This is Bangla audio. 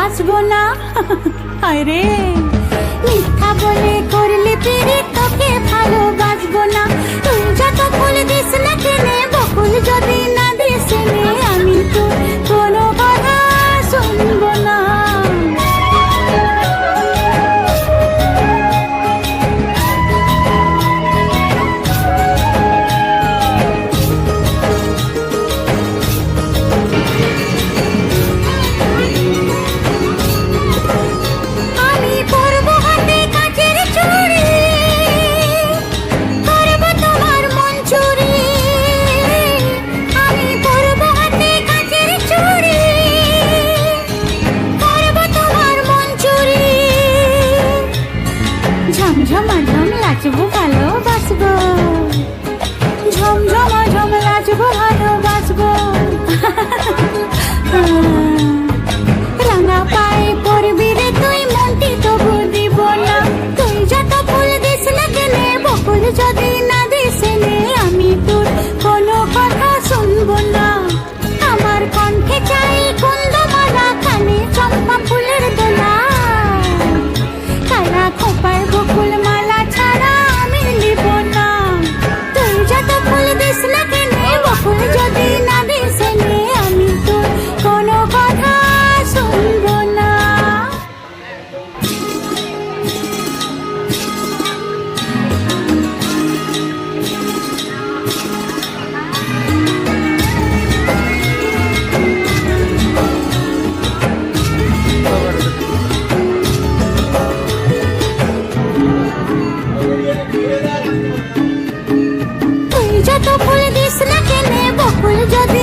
বাঁচবো না। হায় রে, মিথ্যা বলে করলে পেরে তোকে ভালোবাসবো না। তুই যত ফুল দিস না কেনে, বকুল যদি না দিস নে, আমি তো কোনো কথা শুনবো না। ঝমঝমাঝম নাচবো ভালোবাসবো, ঝমঝমাঝম নাচবো ভালোবাসবো। রাঙা পায়ে পড়বি রে তুই, মনটি তবু দিব না। তুই যত ফুল দিস না কেনে, বকুল যদি না দিস নে, আমি তোর কোনো কথা শুনবো না। আমার কণ্ঠে চাই কুন্দমালা, কানে চম্পা ফুলের দোলা, কালা খোপায় বকুল মালা ছাড়া আমি নিব না। তুই যত ফুল দিস না কেনে, বকুল যদি না দিস নে, আমি তোর কোনো কথা শুনবো না। তুই যত ফুল দিস না কেনে, বকুল যদি